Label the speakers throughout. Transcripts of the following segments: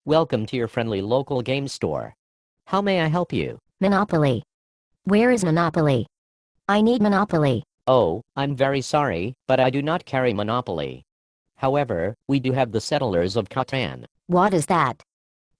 Speaker 1: Welcome to your friendly local game store. How may I help you?
Speaker 2: Monopoly. Where is Monopoly? I need Monopoly.
Speaker 1: Oh, I'm very sorry, but I do not carry Monopoly. However, we do have the Settlers of Catan.
Speaker 2: What is that?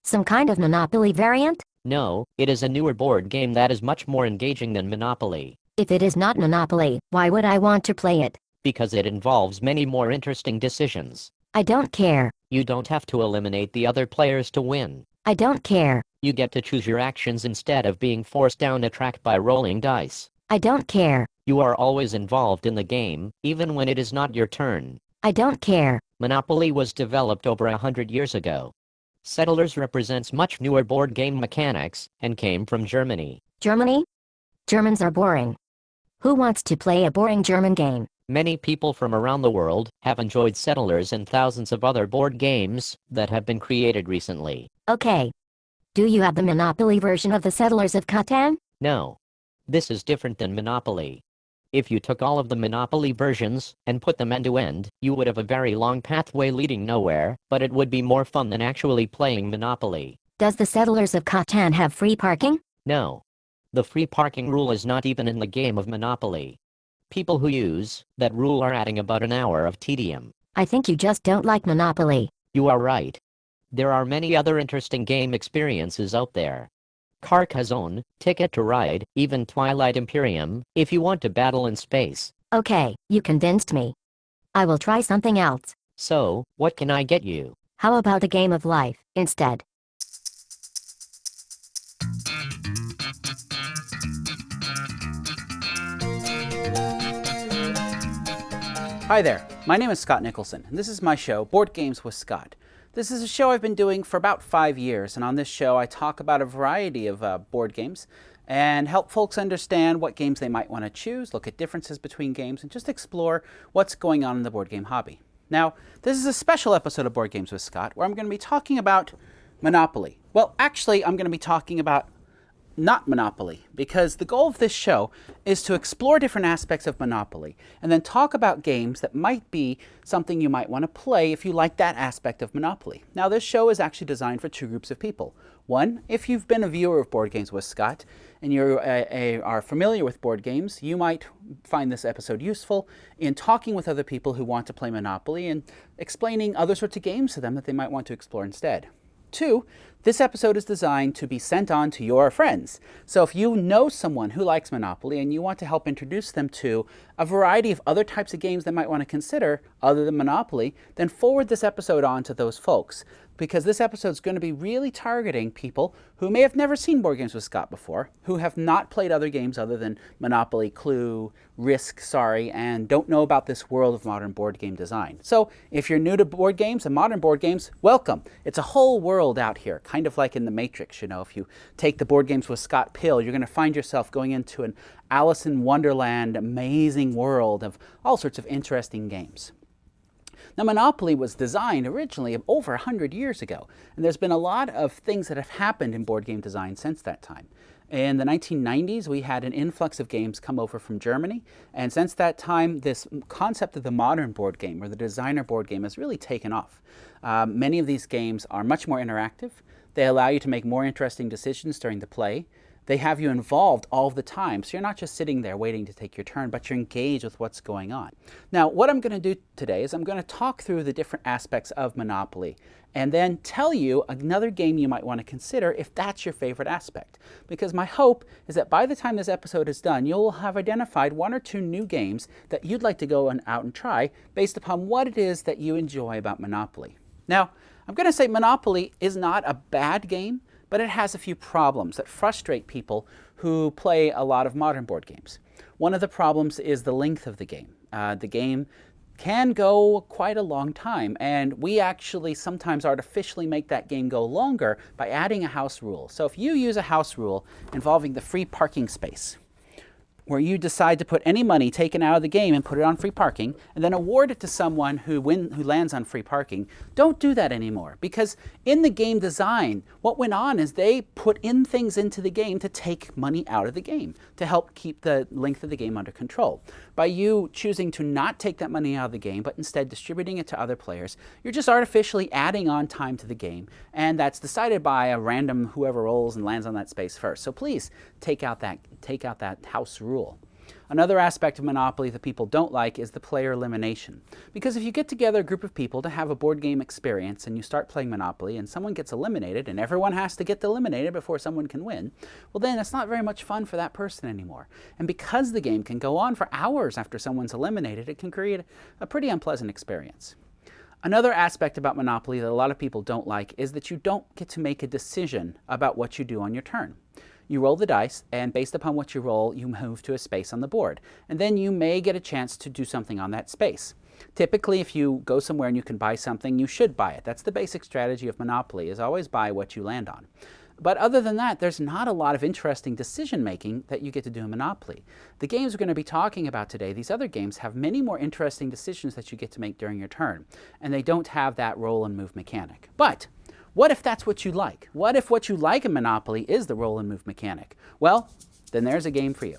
Speaker 2: Some kind of Monopoly variant?
Speaker 1: No, it is a newer board game that is much more engaging than Monopoly,
Speaker 2: If it is not Monopoly, why would I want to play it?
Speaker 1: because it involves many more interesting decisions.
Speaker 2: I don't care.
Speaker 1: You don't have to eliminate the other players to win.
Speaker 2: I don't care.
Speaker 1: You get to choose your actions instead of being forced down a track by rolling dice.
Speaker 2: I don't care.
Speaker 1: You are always involved in the game, even when it is not your turn.
Speaker 2: I don't care.
Speaker 1: Monopoly was developed over 100 years ago. Settlers represents much newer board game mechanics and came from Germany.
Speaker 2: Germany? Germans are boring. Who wants to play a boring German game?
Speaker 1: Many people from around the world have enjoyed Settlers and thousands of other board games that have been created recently.
Speaker 2: Okay. Do you have the Monopoly version of the Settlers of Catan?
Speaker 1: No. This is different than Monopoly. If you took all of the Monopoly versions and put them end to end, you would have a very long pathway leading nowhere, but it would be more fun than actually playing Monopoly.
Speaker 2: Does the Settlers of Catan have free parking?
Speaker 1: No. The free parking rule is not even in the game of Monopoly. People who use that rule are adding about an hour of tedium.
Speaker 2: I think you just don't like Monopoly.
Speaker 1: You are right. There are many other interesting game experiences out there. Carcassonne, Ticket to Ride, even Twilight Imperium, if you want to battle in space.
Speaker 2: Okay, you convinced me. I will try something else.
Speaker 1: So, what can I get you?
Speaker 2: How about a game of life, instead?
Speaker 3: Hi there, my name is Scott Nicholson, and this is my show, Board Games with Scott. This is a show I've been doing for about 5 years, and on this show I talk about a variety of board games and help folks understand what games they might want to choose, look at differences between games, and just explore what's going on in the board game hobby. Now, this is a special episode of Board Games with Scott where I'm going to be talking about Monopoly. Well, actually, I'm going to be talking about not Monopoly, because the goal of this show is to explore different aspects of Monopoly and then talk about games that might be something you might want to play if you like that aspect of Monopoly. Now, this show is actually designed for two groups of people. One, if you've been a viewer of Board Games with Scott and you are familiar with board games, you might find this episode useful in talking with other people who want to play Monopoly and explaining other sorts of games to them that they might want to explore instead. Two, this episode is designed to be sent on to your friends. So if you know someone who likes Monopoly and you want to help introduce them to a variety of other types of games they might want to consider other than Monopoly, then forward this episode on to those folks. Because this episode is going to be really targeting people who may have never seen Board Games with Scott before, who have not played other games other than Monopoly, Clue, Risk, and don't know about this world of modern board game design. So if you're new to board games and modern board games, welcome. It's a whole world out here, kind of like in The Matrix. You know, if you take the Board Games with Scott pill, you're going to find yourself going into an Alice in Wonderland amazing world of all sorts of interesting games. Now, Monopoly was designed originally over 100 years ago, and there's been a lot of things that have happened in board game design since that time. In the 1990s, we had an influx of games come over from Germany, and since that time, this concept of the modern board game, or the designer board game, has really taken off. Many of these games are much more interactive. They allow you to make more interesting decisions during the play. They have you involved all the time, so you're not just sitting there waiting to take your turn, but you're engaged with what's going on. Now, what I'm going to do today is I'm going to talk through the different aspects of Monopoly and then tell you another game you might want to consider if that's your favorite aspect. Because my hope is that by the time this episode is done, you'll have identified one or two new games that you'd like to go out and try based upon what it is that you enjoy about Monopoly. Now, I'm going to say Monopoly is not a bad game, but it has a few problems that frustrate people who play a lot of modern board games. One of the problems is the length of the game. The game can go quite a long time, and we actually sometimes artificially make that game go longer by adding a house rule. So if you use a house rule involving the free parking space, where you decide to put any money taken out of the game and put it on free parking and then award it to someone who lands on free parking, don't do that anymore. Because in the game design, what went on is they put in things into the game to take money out of the game, to help keep the length of the game under control. By you choosing to not take that money out of the game, but instead distributing it to other players, you're just artificially adding on time to the game, and that's decided by a random whoever rolls and lands on that space first. So please take out that house rule. Another aspect of Monopoly that people don't like is the player elimination. Because if you get together a group of people to have a board game experience and you start playing Monopoly and someone gets eliminated and everyone has to get eliminated before someone can win, well then it's not very much fun for that person anymore. And because the game can go on for hours after someone's eliminated, it can create a pretty unpleasant experience. Another aspect about Monopoly that a lot of people don't like is that you don't get to make a decision about what you do on your turn. You roll the dice, and based upon what you roll, you move to a space on the board. And then you may get a chance to do something on that space. Typically, if you go somewhere and you can buy something, you should buy it. That's the basic strategy of Monopoly, is always buy what you land on. But other than that, there's not a lot of interesting decision-making that you get to do in Monopoly. The games we're going to be talking about today, these other games, have many more interesting decisions that you get to make during your turn. And they don't have that roll and move mechanic. But what if that's what you like? What if what you like in Monopoly is the roll and move mechanic? Well, then there's a game for you.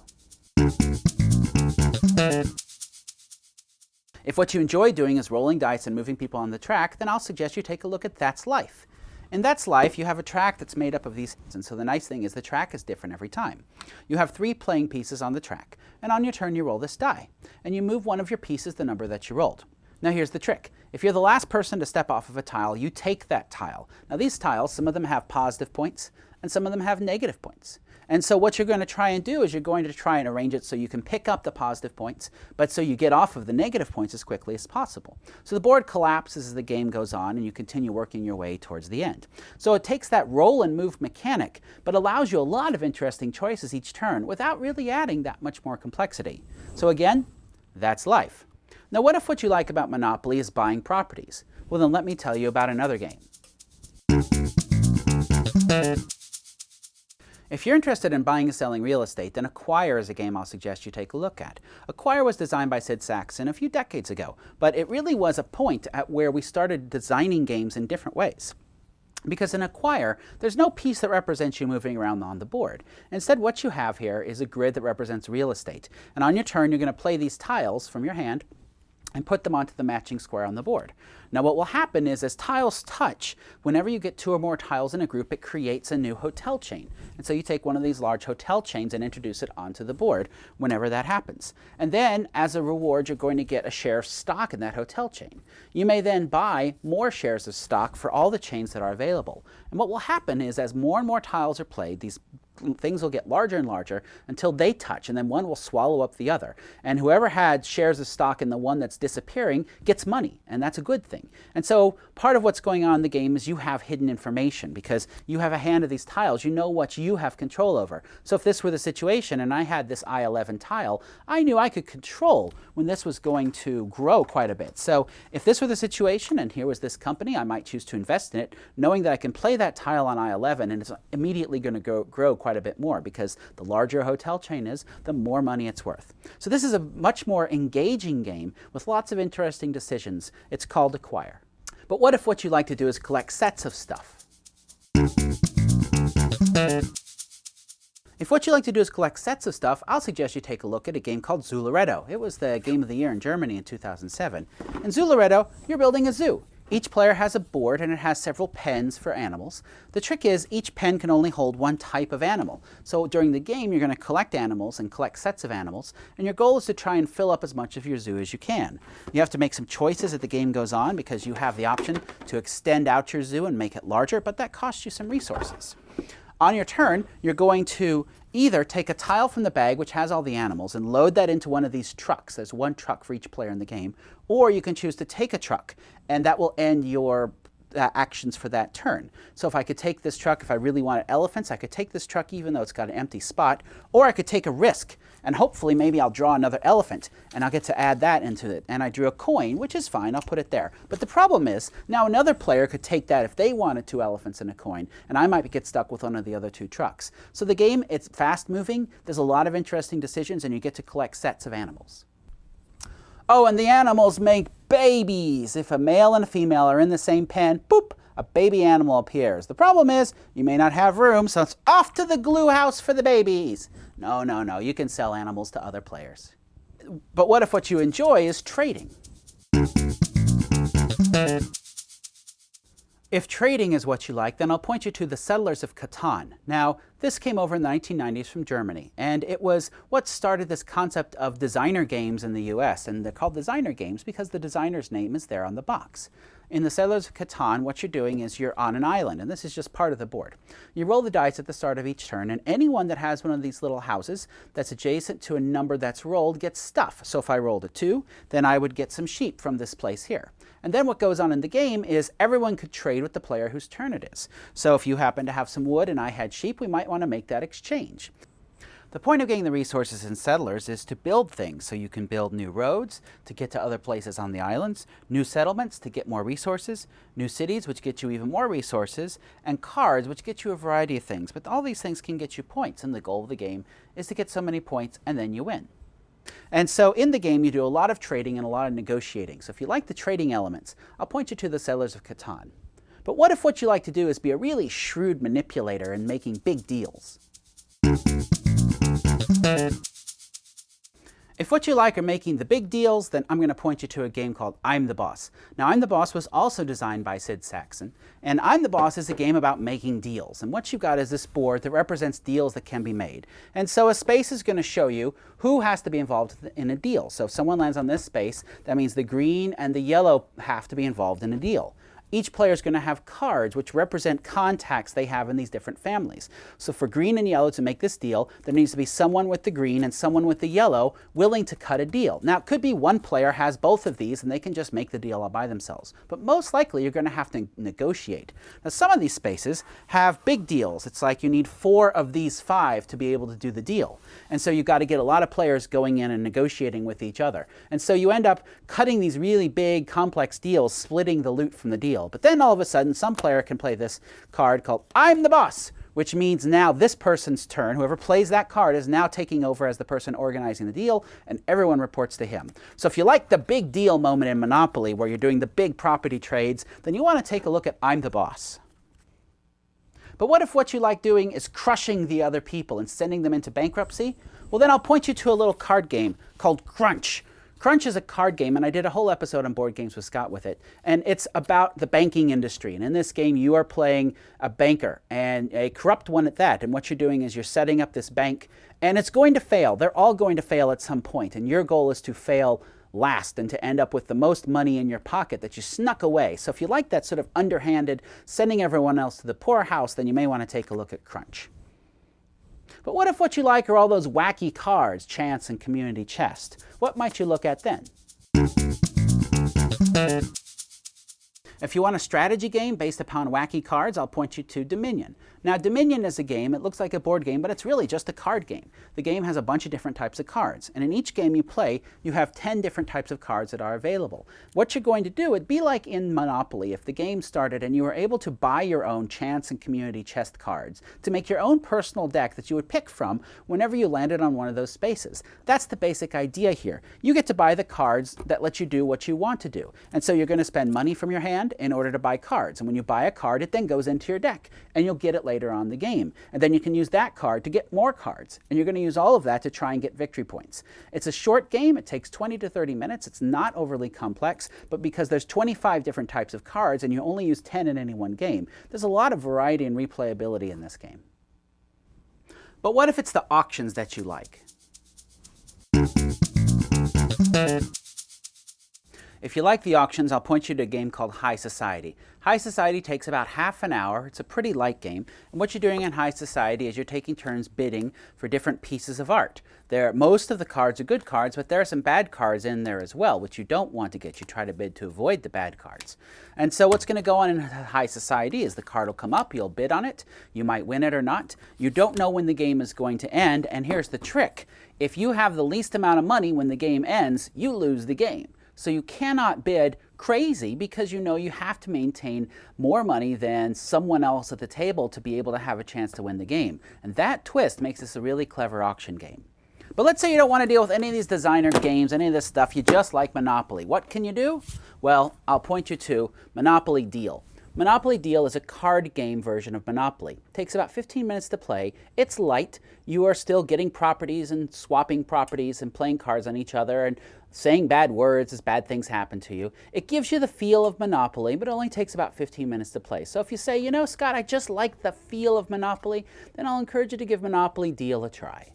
Speaker 3: If what you enjoy doing is rolling dice and moving people on the track, then I'll suggest you take a look at That's Life. In That's Life, you have a track that's made up of these, and so the nice thing is the track is different every time. You have 3 playing pieces on the track, and on your turn you roll this die, and you move one of your pieces the number that you rolled. Now here's the trick. If you're the last person to step off of a tile, you take that tile. Now these tiles, some of them have positive points, and some of them have negative points. And so what you're going to try and do is you're going to try and arrange it so you can pick up the positive points, but so you get off of the negative points as quickly as possible. So the board collapses as the game goes on and you continue working your way towards the end. So it takes that roll and move mechanic, but allows you a lot of interesting choices each turn without really adding that much more complexity. So again, that's life. Now what if what you like about Monopoly is buying properties? Well then let me tell you about another game. If you're interested in buying and selling real estate, then Acquire is a game I'll suggest you take a look at. Acquire was designed by Sid Saxon a few decades ago, but it really was a point at where we started designing games in different ways. Because in Acquire, there's no piece that represents you moving around on the board. Instead, what you have here is a grid that represents real estate. And on your turn, you're going to play these tiles from your hand and put them onto the matching square on the board. Now what will happen is as tiles touch, whenever you get 2 or more tiles in a group, it creates a new hotel chain. And so you take one of these large hotel chains and introduce it onto the board whenever that happens. And then as a reward, you're going to get a share of stock in that hotel chain. You may then buy more shares of stock for all the chains that are available. And what will happen is as more and more tiles are played, these things will get larger and larger until they touch, and then one will swallow up the other. And whoever had shares of stock in the one that's disappearing gets money, and that's a good thing. And so part of what's going on in the game is you have hidden information because you have a hand of these tiles. You know what you have control over. So if this were the situation and I had this I-11 tile, I knew I could control when this was going to grow quite a bit. So if this were the situation and here was this company, I might choose to invest in it, knowing that I can play that tile on I-11 and it's immediately going to grow quite a bit more because the larger a hotel chain is, the more money it's worth. So this is a much more engaging game with lots of interesting decisions. It's called Acquire. But what if what you like to do is collect sets of stuff? If what you like to do is collect sets of stuff, I'll suggest you take a look at a game called Zooloretto. It was the Game of the Year in Germany in 2007. In Zooloretto, you're building a zoo. Each player has a board and it has several pens for animals. The trick is each pen can only hold one type of animal. So during the game you're going to collect animals and collect sets of animals, and your goal is to try and fill up as much of your zoo as you can. You have to make some choices as the game goes on because you have the option to extend out your zoo and make it larger, but that costs you some resources. On your turn, you're going to either take a tile from the bag which has all the animals and load that into one of these trucks. There's one truck for each player in the game. Or you can choose to take a truck and that will end your actions for that turn. So if I could take this truck, if I really wanted elephants, I could take this truck even though it's got an empty spot, or I could take a risk and hopefully maybe I'll draw another elephant and I'll get to add that into it. And I drew a coin, which is fine, I'll put it there. But the problem is, now another player could take that if they wanted 2 elephants and a coin, and I might get stuck with one of the other 2 trucks. So the game, it's fast moving, there's a lot of interesting decisions, and you get to collect sets of animals. Oh, and the animals make babies. If a male and a female are in the same pen, boop, a baby animal appears. The problem is, you may not have room, so it's off to the glue house for the babies. No, no, no, you can sell animals to other players. But what if what you enjoy is trading? If trading is what you like, then I'll point you to the Settlers of Catan. Now, this came over in the 1990s from Germany, and it was what started this concept of designer games in the US, and they're called designer games because the designer's name is there on the box. In the Settlers of Catan, what you're doing is you're on an island, and this is just part of the board. You roll the dice at the start of each turn, and anyone that has one of these little houses that's adjacent to a number that's rolled gets stuff. So if I rolled a 2, then I would get some sheep from this place here. And then what goes on in the game is everyone could trade with the player whose turn it is. So if you happen to have some wood and I had sheep, we might want to make that exchange. The point of getting the resources in Settlers is to build things, so you can build new roads to get to other places on the islands, new settlements to get more resources, new cities which get you even more resources, and cards which get you a variety of things. But all these things can get you points, and the goal of the game is to get so many points and then you win. And so in the game you do a lot of trading and a lot of negotiating. So if you like the trading elements, I'll point you to the Settlers of Catan. But what if what you like to do is be a really shrewd manipulator and making big deals? If what you like are making the big deals, then I'm going to point you to a game called I'm the Boss. Now, I'm the Boss was also designed by Sid Saxon, and I'm the Boss is a game about making deals. And what you've got is this board that represents deals that can be made. And so a space is going to show you who has to be involved in a deal. So if someone lands on this space, that means the green and the yellow have to be involved in a deal. Each player is going to have cards which represent contacts they have in these different families. So for green and yellow to make this deal, there needs to be someone with the green and someone with the yellow willing to cut a deal. Now, it could be one player has both of these and they can just make the deal all by themselves. But most likely, you're going to have to negotiate. Now, some of these spaces have big deals. It's like you need 4 of these 5 to be able to do the deal. And so you've got to get a lot of players going in and negotiating with each other. And so you end up cutting these really big, complex deals, splitting the loot from the deal. But then all of a sudden, some player can play this card called I'm the Boss, which means now this person's turn, whoever plays that card, is now taking over as the person organizing the deal, and everyone reports to him. So if you like the big deal moment in Monopoly, where you're doing the big property trades, then you want to take a look at I'm the Boss. But what if what you like doing is crushing the other people and sending them into bankruptcy? Well, then I'll point you to a little card game called Crunch. Crunch is a card game, and I did a whole episode on Board Games with Scott with it, and it's about the banking industry. And in this game, you are playing a banker, and a corrupt one at that. And what you're doing is you're setting up this bank, and it's going to fail. They're all going to fail at some point, and your goal is to fail last and to end up with the most money in your pocket that you snuck away. So if you like that sort of underhanded, sending everyone else to the poorhouse, then you may want to take a look at Crunch. But what if what you like are all those wacky cards, Chance and Community Chest? What might you look at then? If you want a strategy game based upon wacky cards, I'll point you to Dominion. Now, Dominion is a game, it looks like a board game, but it's really just a card game. The game has a bunch of different types of cards, and in each game you play, you have 10 different types of cards that are available. What you're going to do, it'd be like in Monopoly if the game started and you were able to buy your own Chance and Community Chest cards to make your own personal deck that you would pick from whenever you landed on one of those spaces. That's the basic idea here. You get to buy the cards that let you do what you want to do. And so you're going to spend money from your hand in order to buy cards. And when you buy a card, it then goes into your deck, and you'll get it later on the game. And then you can use that card to get more cards. And you're going to use all of that to try and get victory points. It's a short game. It takes 20 to 30 minutes. It's not overly complex, but because there's 25 different types of cards and you only use 10 in any one game, there's a lot of variety and replayability in this game. But what if it's the auctions that you like? If you like the auctions, I'll point you to a game called High Society. High Society takes about half an hour. It's a pretty light game. And what you're doing in High Society is you're taking turns bidding for different pieces of art. Most of the cards are good cards, but there are some bad cards in there as well, which you don't want to get. You try to bid to avoid the bad cards. And so what's going to go on in High Society is the card will come up, you'll bid on it, you might win it or not. You don't know when the game is going to end, and here's the trick. If you have the least amount of money when the game ends, you lose the game. So you cannot bid crazy because you know you have to maintain more money than someone else at the table to be able to have a chance to win the game. And that twist makes this a really clever auction game. But let's say you don't want to deal with any of these designer games, any of this stuff, you just like Monopoly. What can you do? Well, I'll point you to Monopoly Deal. Monopoly Deal is a card game version of Monopoly. It takes about 15 minutes to play. It's light. You are still getting properties and swapping properties and playing cards on each other and saying bad words as bad things happen to you. It gives you the feel of Monopoly, but it only takes about 15 minutes to play. So if you say, you know, Scott, I just like the feel of Monopoly, then I'll encourage you to give Monopoly Deal a try.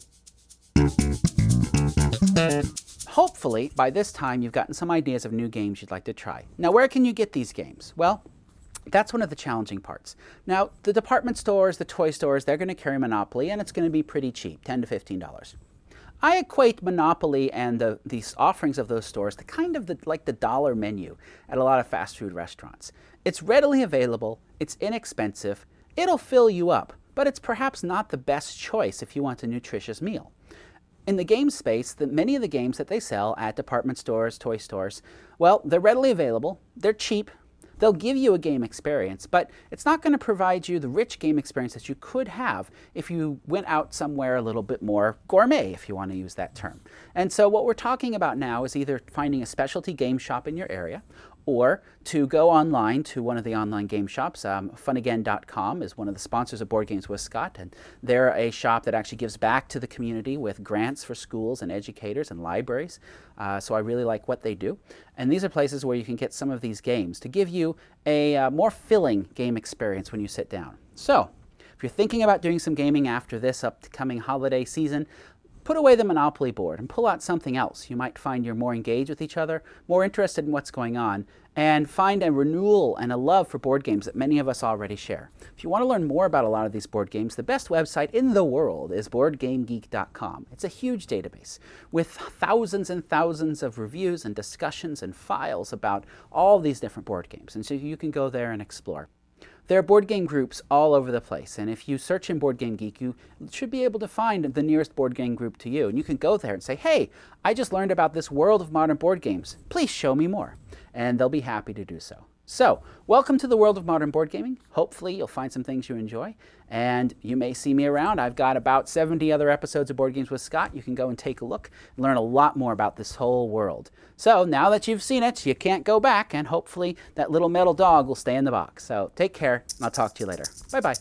Speaker 3: Hopefully, by this time, you've gotten some ideas of new games you'd like to try. Now, where can you get these games? Well, that's one of the challenging parts. Now, the department stores, the toy stores, they're going to carry Monopoly, and it's going to be pretty cheap, $10 to $15. I equate Monopoly and these offerings of those stores to kind of like the dollar menu at a lot of fast food restaurants. It's readily available, it's inexpensive, it'll fill you up, but it's perhaps not the best choice if you want a nutritious meal. In the game space, many of the games that they sell at department stores, toy stores, well, they're readily available, they're cheap, they'll give you a game experience, but it's not going to provide you the rich game experience that you could have if you went out somewhere a little bit more gourmet, if you want to use that term. And so what we're talking about now is either finding a specialty game shop in your area, or to go online to one of the online game shops. Funagain.com is one of the sponsors of Board Games with Scott, and they're a shop that actually gives back to the community with grants for schools and educators and libraries. So I really like what they do. And these are places where you can get some of these games to give you a more filling game experience when you sit down. So if you're thinking about doing some gaming after this upcoming holiday season, put away the Monopoly board and pull out something else. You might find you're more engaged with each other, more interested in what's going on, and find a renewal and a love for board games that many of us already share. If you want to learn more about a lot of these board games, the best website in the world is BoardGameGeek.com. It's a huge database with thousands and thousands of reviews and discussions and files about all these different board games, and so you can go there and explore. There are board game groups all over the place, and if you search in Board Game Geek, you should be able to find the nearest board game group to you. And you can go there and say, hey, I just learned about this world of modern board games. Please show me more. And they'll be happy to do so. So, welcome to the world of modern board gaming. Hopefully you'll find some things you enjoy, and you may see me around. I've got about 70 other episodes of Board Games with Scott. You can go and take a look and learn a lot more about this whole world. So now that you've seen it, you can't go back, and hopefully that little metal dog will stay in the box. So take care, and I'll talk to you later. Bye-bye.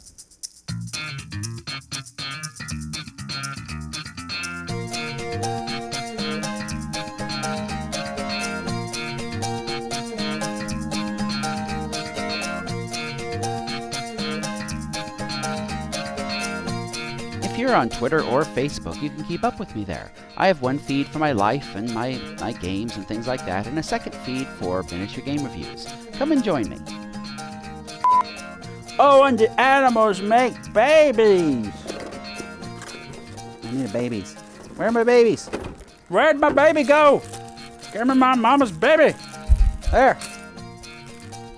Speaker 3: If you're on Twitter or Facebook, you can keep up with me there. I have one feed for my life and my games and things like that, and a second feed for miniature game reviews. Come and join me. Oh, and the animals make babies! I need babies. Where are my babies? Where'd my baby go? Give me my mama's baby! There.